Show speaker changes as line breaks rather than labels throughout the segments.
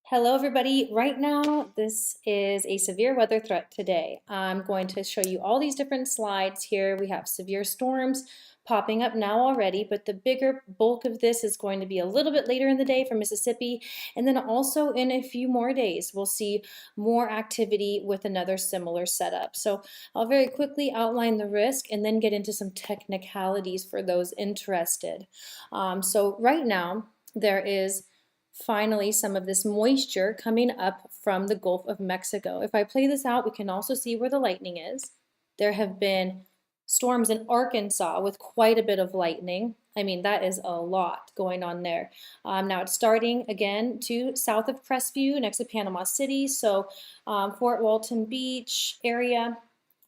Hello, everybody. Right now, this is a severe weather threat today. I'm going to show you all these different slides here. We have severe storms popping up now already, but the bigger bulk of this is going to be a little bit later in the day for Mississippi. And then also in a few more days, we'll see more activity with another similar setup. So I'll very quickly outline the risk and then get into some technicalities for those interested. So right now, there is finally some of this moisture coming up from the Gulf of Mexico. If I play this out, we can also see where the lightning is. There have been storms in Arkansas with quite a bit of lightning. I mean, that is a lot going on there. Now it's starting again to south of Crestview, next to Panama City, so Fort Walton Beach area,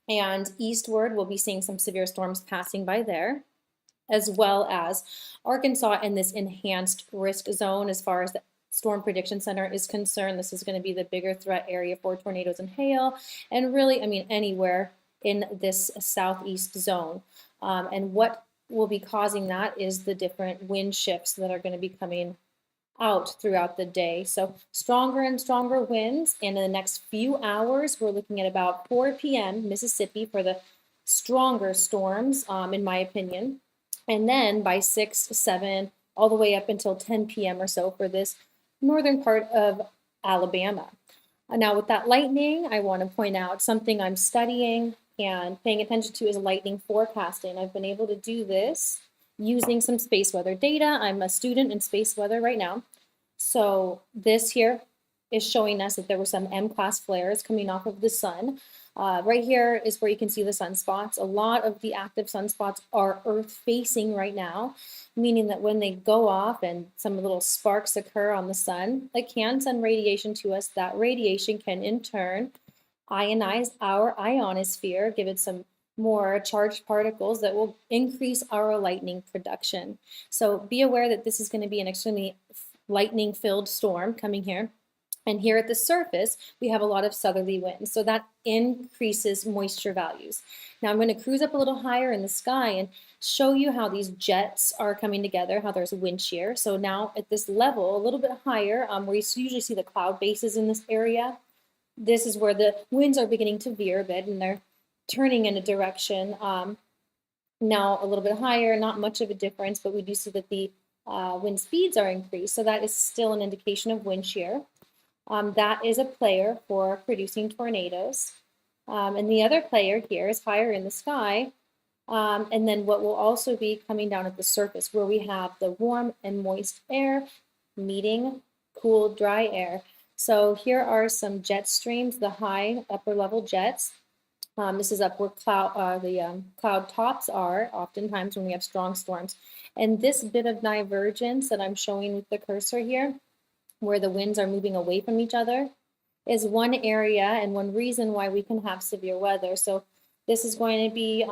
and eastward we'll be seeing some severe storms passing by there, as well as Arkansas in this enhanced risk zone as far as the Storm Prediction Center is concerned. This is going to be the bigger threat area for tornadoes and hail, and really, I mean, anywhere in this southeast zone. And what will be causing that is the different wind shifts that are going to be coming out throughout the day. So stronger and stronger winds, and in the next few hours, we're looking at about 4 p.m. Mississippi for the stronger storms, in my opinion. And then by 6, 7, all the way up until 10 p.m. or so for this northern part of Alabama. Now with that lightning, I want to point out something I'm studying and paying attention to is lightning forecasting. I've been able to do this using some space weather data. I'm a student in space weather right now. So this here is showing us that there were some M-class flares coming off of the sun. Right here is where you can see the sunspots. A lot of the active sunspots are Earth facing right now, meaning that when they go off and some little sparks occur on the sun, it can send radiation to us. That radiation can in turn ionize our ionosphere, give it some more charged particles that will increase our lightning production. So be aware that this is going to be an extremely lightning-filled storm coming here. And here at the surface, we have a lot of southerly winds, so that increases moisture values. Now I'm going to cruise up a little higher in the sky and show you how these jets are coming together, how there's wind shear. So now at this level, a little bit higher, where you usually see the cloud bases in this area, this is where the winds are beginning to veer a bit and they're turning in a direction. Now a little bit higher, not much of a difference, but we do see that the wind speeds are increased. So that is still an indication of wind shear. That is a player for producing tornadoes. And the other player here is higher in the sky. And then what will also be coming down at the surface where we have the warm and moist air meeting cool, dry air. So here are some jet streams, the high upper level jets. This is up where cloud tops are, oftentimes when we have strong storms. And this bit of divergence that I'm showing with the cursor here, where the winds are moving away from each other, is one area and one reason why we can have severe weather. So this is going to be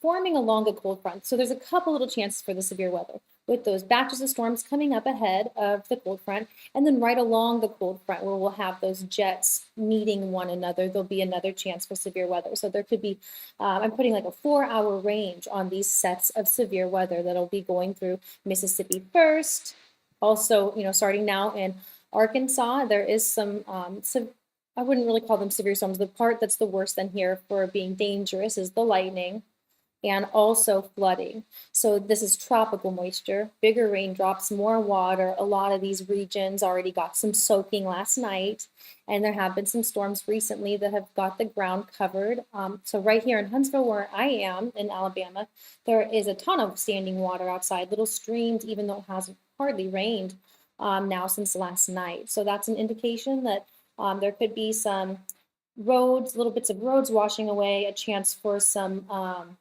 forming along a cold front. So there's a couple little chances for the severe weather with those batches of storms coming up ahead of the cold front, and then right along the cold front where we'll have those jets meeting one another, there'll be another chance for severe weather. So there could be, I'm putting like a 4-hour range on these sets of severe weather that'll be going through Mississippi first. Also, starting now in Arkansas, there is some, I wouldn't really call them severe storms. The part that's the worst than here for being dangerous is the lightning and also flooding. So this is tropical moisture, bigger raindrops, more water. A lot of these regions already got some soaking last night, and there have been some storms recently that have got the ground covered. So right here in Huntsville, where I am in Alabama, there is a ton of standing water outside, little streams, even though it hasn't hardly rained now since last night. So that's an indication that there could be some roads, little bits of roads washing away, a chance for some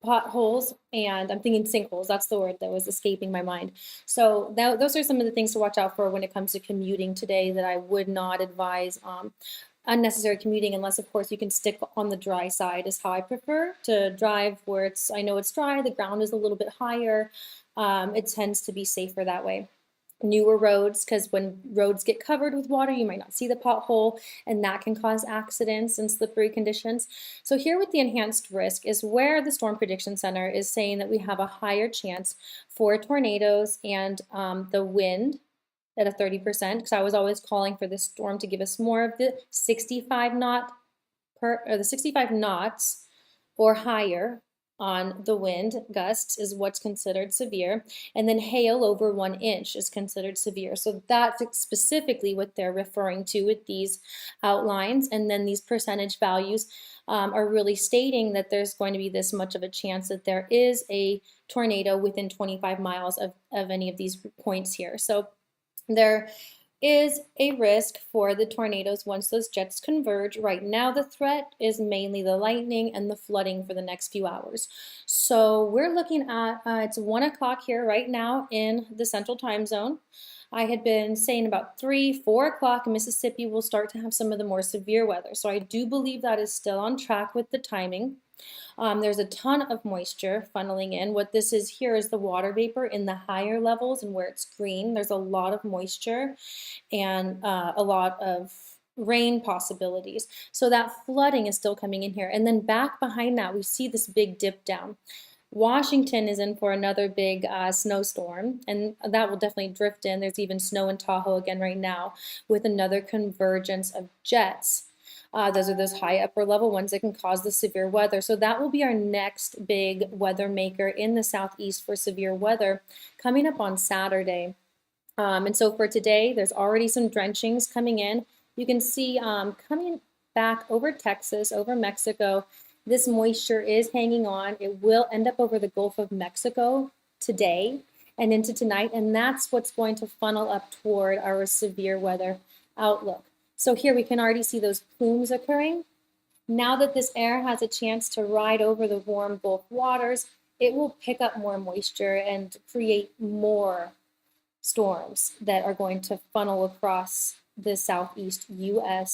potholes, and I'm thinking sinkholes. That's the word that was escaping my mind. So those are some of the things to watch out for when it comes to commuting today that I would not advise unnecessary commuting, unless of course you can stick on the dry side is how I prefer to drive, where I know it's dry, the ground is a little bit higher. It tends to be safer that way. Newer roads, because when roads get covered with water, you might not see the pothole, and that can cause accidents and slippery conditions. So here with the enhanced risk is where the Storm Prediction Center is saying that we have a higher chance for tornadoes and the wind at a 30% because I was always calling for this storm to give us more of the 65 knot or the 65 knots or higher on the wind gusts is what's considered severe, and then hail over 1 inch is considered severe. So that's specifically what they're referring to with these outlines, and then these percentage values are really stating that there's going to be this much of a chance that there is a tornado within 25 miles of any of these points here. So there is a risk for the tornadoes once those jets converge. Right now, the threat is mainly the lightning and the flooding for the next few hours. So we're looking at, it's 1 o'clock here right now in the central time zone. I had been saying about 3, 4 o'clock in Mississippi, we'll start to have some of the more severe weather. So I do believe that is still on track with the timing. There's a ton of moisture funneling in. What this is here is the water vapor in the higher levels, and where it's green, there's a lot of moisture and a lot of rain possibilities. So that flooding is still coming in here. And then back behind that, we see this big dip down. Washington is in for another big snowstorm, and that will definitely drift in. There's even snow in Tahoe again right now with another convergence of jets. Those are those high upper level ones that can cause the severe weather. So that will be our next big weather maker in the southeast for severe weather coming up on Saturday. And so for today, there's already some drenchings coming in. You can see coming back over Texas, over Mexico, this moisture is hanging on. It will end up over the Gulf of Mexico today and into tonight, and that's what's going to funnel up toward our severe weather outlook. So here we can already see those plumes occurring. Now that this air has a chance to ride over the warm Gulf waters, it will pick up more moisture and create more storms that are going to funnel across the southeast U.S.